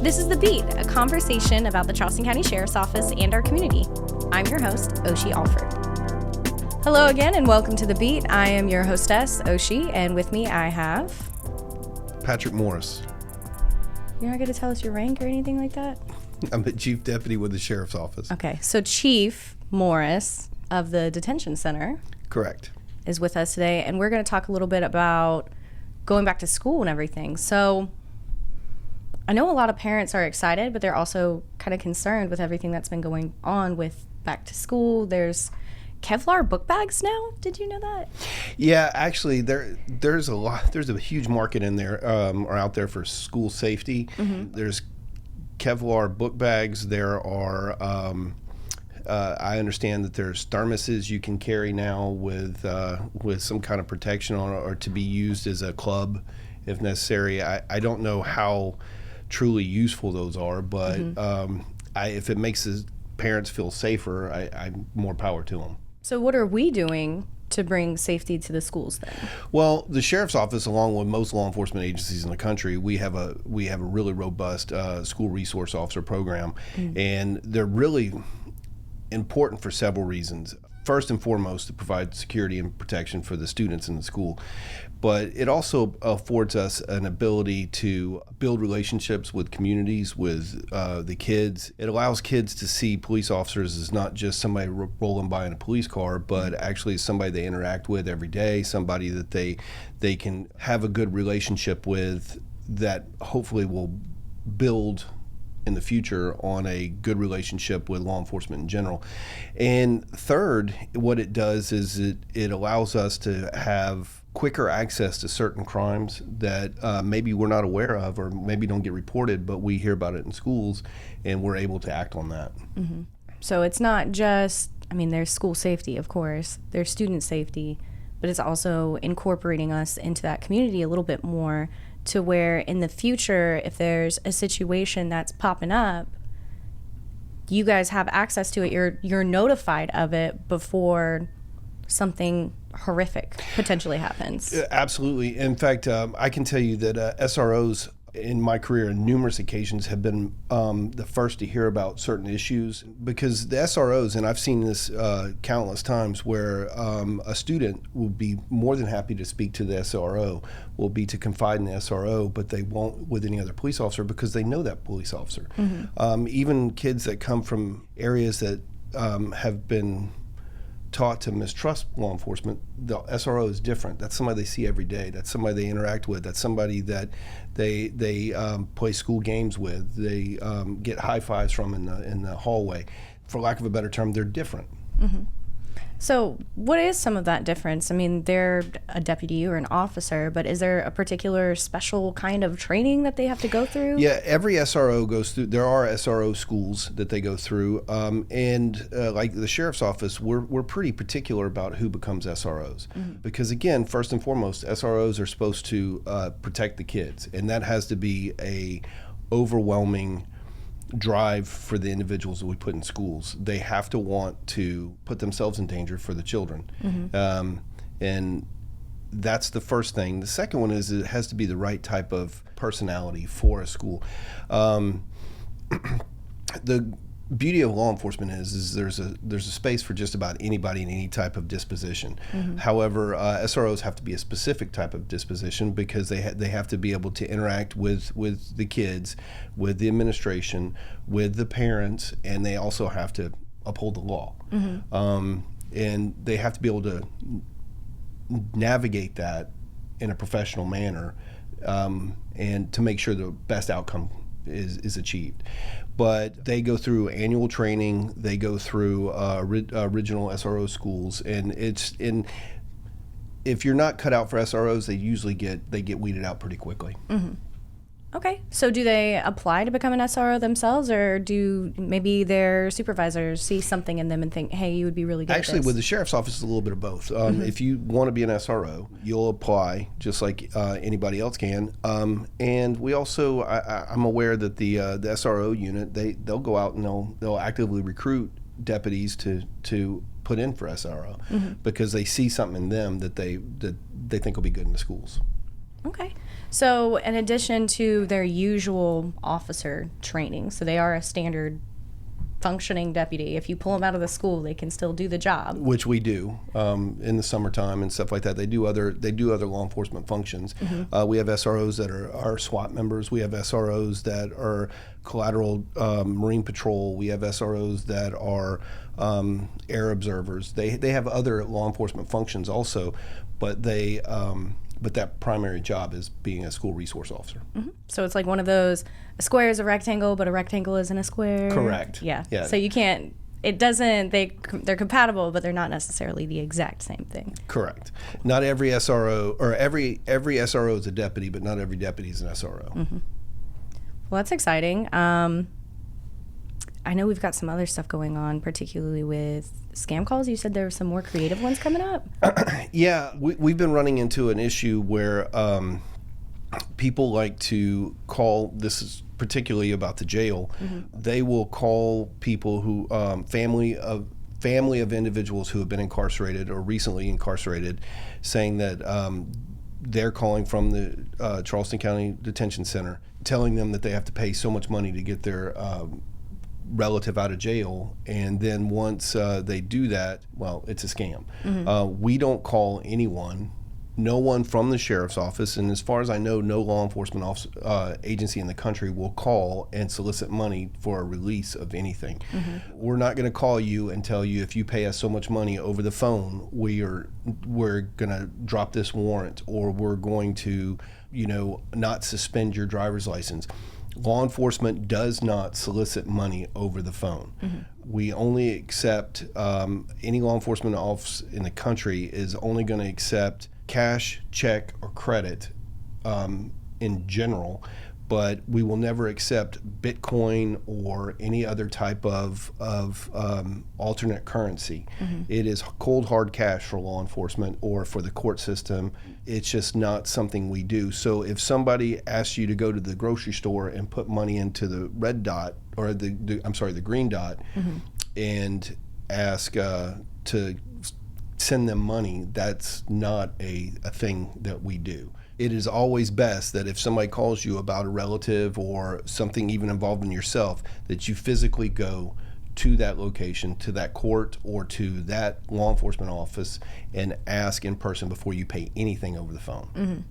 This is The Beat, a conversation about the Charleston County Sheriff's Office and our community. I'm your host, Oshi Alford. Hello again, and welcome to The Beat. I am your hostess, Oshi, and with me I have... Patrick Morris. You're not going to tell us your rank or anything like that? I'm a chief deputy with the Sheriff's Office. Okay, so Chief Morris of the Detention Center... Correct. ...is with us today, and we're going to talk a little bit about going back to school and everything. So... I know a lot of parents are excited, but they're also kind of concerned with everything that's been going on with back to school. There's Kevlar book bags now. Did you know that? Yeah, actually, there's a huge market in there or out there for school safety. Mm-hmm. There's Kevlar book bags. There are. I understand that there's thermoses you can carry now with some kind of protection on it, or to be used as a club if necessary. I don't know how truly useful those are, but mm-hmm. If it makes the parents feel safer, I'm more power to them. So what are we doing to bring safety to the schools then? Well, the Sheriff's Office, along with most law enforcement agencies in the country, we have a really robust school resource officer program, and they're really important for several reasons. First and foremost, to provide security and protection for the students in the school. But it also affords us an ability to build relationships with communities, with the kids. It allows kids to see police officers as not just somebody rolling by in a police car, but actually somebody they interact with every day, somebody that they can have a good relationship with that hopefully will build in the future on a good relationship with law enforcement in general. And third, what it does is it allows us to have quicker access to certain crimes that maybe we're not aware of or maybe don't get reported, but we hear about it in schools and we're able to act on that. Mm-hmm. So it's not just, there's school safety, of course, there's student safety, but it's also incorporating us into that community a little bit more, to where in the future, if there's a situation that's popping up, you guys have access to it. You're notified of it before something horrific potentially happens. Absolutely. In fact, I can tell you that SROs in my career on numerous occasions have been the first to hear about certain issues, because the SROs, and I've seen this countless times, where a student will be more than happy to speak to the SRO, will be to confide in the SRO, but they won't with any other police officer because they know that police officer. Mm-hmm. Even kids that come from areas that have been taught to mistrust law enforcement, the SRO is different. That's somebody they see every day. That's somebody they interact with. That's somebody that they play school games with. They get high fives from in the hallway. For lack of a better term, they're different. Mm-hmm. So what is some of that difference? They're a deputy or an officer, but is there a particular special kind of training that they have to go through? Yeah, every SRO goes through. There are SRO schools that they go through, and like the Sheriff's Office, we're pretty particular about who becomes SROs, mm-hmm. because again, first and foremost, SROs are supposed to protect the kids, and that has to be a overwhelming drive for the individuals that we put in schools. They have to want to put themselves in danger for the children. Mm-hmm. And that's the first thing. The second one is it has to be the right type of personality for a school. The beauty of law enforcement is there's a space for just about anybody in any type of disposition. Mm-hmm. However, SROs have to be a specific type of disposition, because they have to be able to interact with the kids, with the administration, with the parents, and they also have to uphold the law. Mm-hmm. And they have to be able to navigate that in a professional manner, and to make sure the best outcome is achieved. But they go through annual training. They go through original SRO schools, and if you're not cut out for SROs, they usually get weeded out pretty quickly. Mm-hmm. Okay, so do they apply to become an SRO themselves, or do maybe their supervisors see something in them and think, hey, you would be really good Actually, at this? with the Sheriff's Office, it's a little bit of both. Mm-hmm. If you want to be an SRO, you'll apply just like anybody else can. And we also, I'm aware that the SRO unit, they'll go out and they'll actively recruit deputies to put in for SRO, mm-hmm. because they see something in them that they think will be good in the schools. Okay. So in addition to their usual officer training, so they are a standard functioning deputy. If you pull them out of the school, they can still do the job, which we do in the summertime and stuff like that. They do other law enforcement functions. We have SROs that are SWAT members. We have SROs that are collateral Marine Patrol. We have SROs that are air observers. They have other law enforcement functions also, but but that primary job is being a school resource officer. So it's like one of those, a square is a rectangle, but a rectangle isn't a square. Correct. Yeah. So you can't, it doesn't, they're compatible, but they're not necessarily the exact same thing. Correct. Not every SRO, or every SRO is a deputy, but not every deputy is an SRO. Well, that's exciting. I know we've got some other stuff going on, particularly with scam calls. You said there were some more creative ones coming up? Yeah, we've been running into an issue where people like to call, this is particularly about the jail, they will call people who, family of individuals who have been incarcerated or recently incarcerated, saying that they're calling from the Charleston County Detention Center, telling them that they have to pay so much money to get their relative out of jail, and then once they do that, well, it's a scam. We don't call anyone, no one from the sheriff's office, and as far as I know, no law enforcement agency in the country will call and solicit money for a release of anything. We're not going to call you and tell you, if you pay us so much money over the phone, we're going to drop this warrant, or we're going to, not suspend your driver's license. Law enforcement does not solicit money over the phone. We only accept, any law enforcement office in the country is only going to accept cash, check, or credit in general, but we will never accept Bitcoin or any other type of alternate currency. It is cold hard cash for law enforcement or for the court system. It's just not something we do. So if somebody asks you to go to the grocery store and put money into the red dot, or the green dot, and ask to send them money, that's not a thing that we do. It is always best that if somebody calls you about a relative or something even involving yourself, that you physically go to that location, to that court, or to that law enforcement office and ask in person before you pay anything over the phone.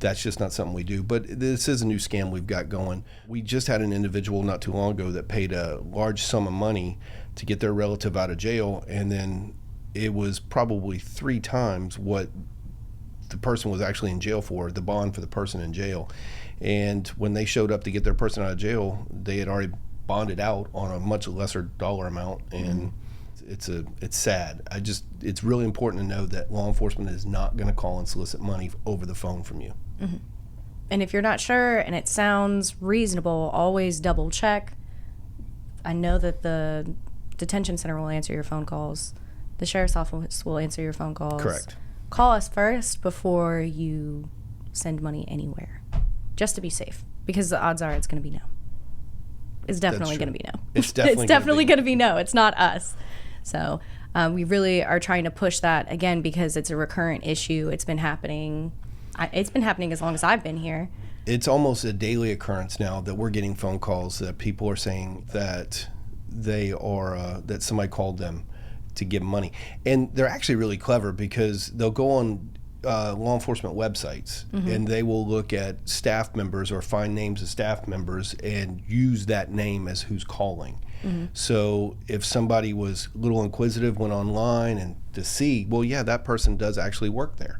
That's just not something we do. But this is a new scam we've got going. We just had an individual not too long ago that paid a large sum of money to get their relative out of jail, and then it was probably 3 times what the person was actually in jail for, the bond for the person in jail. And when they showed up to get their person out of jail, they had already bonded out on a much lesser dollar amount, and it's sad. It's really important to know that law enforcement is not going to call and solicit money over the phone from you. And if you're not sure and it sounds reasonable, always double check. I know that the detention center will answer your phone calls. The sheriff's office will answer your phone calls. Correct. Call us first before you send money anywhere, just to be safe, because the odds are it's going to be no. It's definitely going to be no. It's definitely going to be no. It's not us. So we really are trying to push that, again, because it's a recurrent issue. It's been happening. It's been happening as long as I've been here. It's almost a daily occurrence now that we're getting phone calls that people are saying that they are that somebody called them to give money. And they're actually really clever, because they'll go on law enforcement websites and they will look at staff members or find names of staff members and use that name as who's calling. So if somebody was a little inquisitive, went online and to see, well, yeah, that person does actually work there.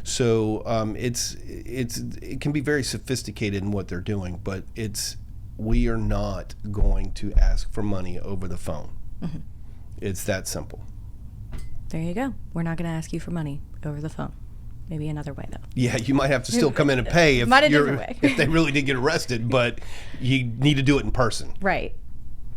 So it can be very sophisticated in what they're doing, but we are not going to ask for money over the phone. It's that simple. There you go. We're not going to ask you for money over the phone. Maybe another way, though. Yeah, you might have to still come in and pay if they really did get arrested, but you need to do it in person. Right.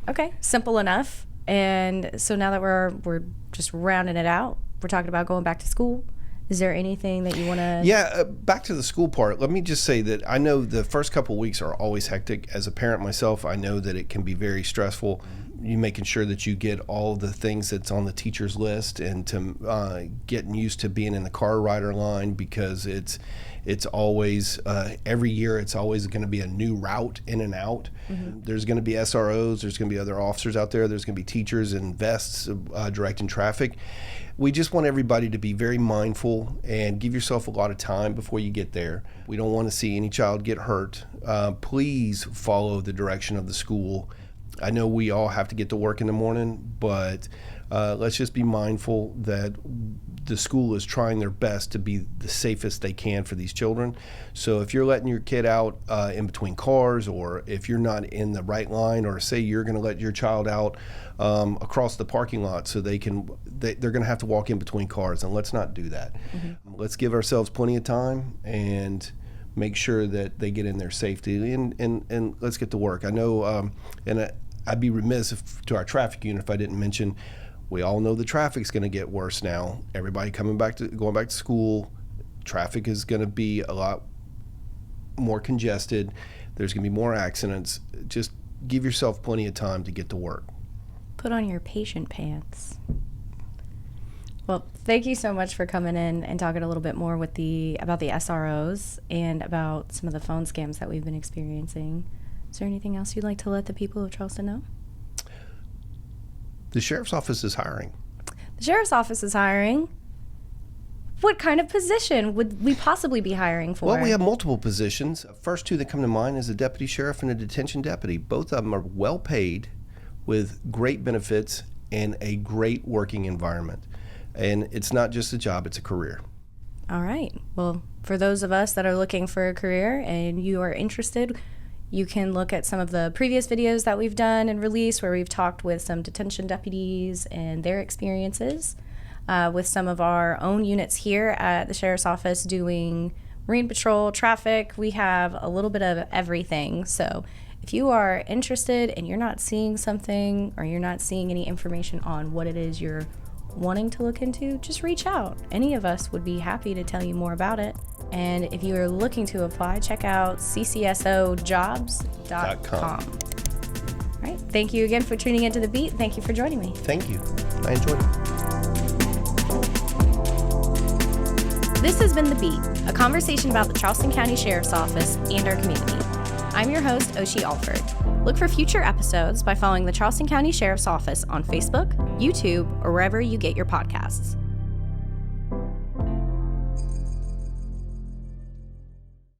Okay. Simple enough. And so now that we're just rounding it out, we're talking about going back to school. Is there anything that you want to... Yeah, back to the school part. Let me just say that I know the first couple of weeks are always hectic. As a parent myself, I know that it can be very stressful. you making sure that you get all the things that's on the teacher's list, and to getting used to being in the car rider line, because it's always every year it's always going to be a new route in and out. There's going to be SROs, there's going to be other officers out there, there's going to be teachers in vests directing traffic. We just want everybody to be very mindful and give yourself a lot of time before you get there. We don't want to see any child get hurt. Please follow the direction of the school. I know we all have to get to work in the morning, but let's just be mindful that the school is trying their best to be the safest they can for these children. So if you're letting your kid out in between cars, or if you're not in the right line, or say you're going to let your child out across the parking lot so they're going to have to walk in between cars, and let's not do that. Let's give ourselves plenty of time and make sure that they get in there safely, and let's get to work. I know, I'd be remiss to our traffic unit if I didn't mention, we all know the traffic's going to get worse now. Everybody going back to school, traffic is going to be a lot more congested. There's going to be more accidents. Just give yourself plenty of time to get to work. Put on your patient pants. Well, thank you so much for coming in and talking a little bit more about the SROs and about some of the phone scams that we've been experiencing. Is there anything else you'd like to let the people of Charleston know? The sheriff's office is hiring. The sheriff's office is hiring. What kind of position would we possibly be hiring for? Well, we have multiple positions. First two that come to mind is a deputy sheriff and a detention deputy. Both of them are well paid, with great benefits and a great working environment. And it's not just a job, it's a career. All right. Well, for those of us that are looking for a career and you are interested, you can look at some of the previous videos that we've done and released, where we've talked with some detention deputies and their experiences, with some of our own units here at the sheriff's office doing marine patrol, traffic. We have a little bit of everything. So if you are interested and you're not seeing something, or you're not seeing any information on what it is you're wanting to look into, just reach out. Any of us would be happy to tell you more about it. And if you are looking to apply, check out ccsojobs.com. All right. Thank you again for tuning into The Beat. Thank you for joining me. Thank you. I enjoyed it. This has been The Beat, a conversation about the Charleston County Sheriff's Office and our community. I'm your host, Oshie Alford. Look for future episodes by following the Charleston County Sheriff's Office on Facebook, YouTube, or wherever you get your podcasts.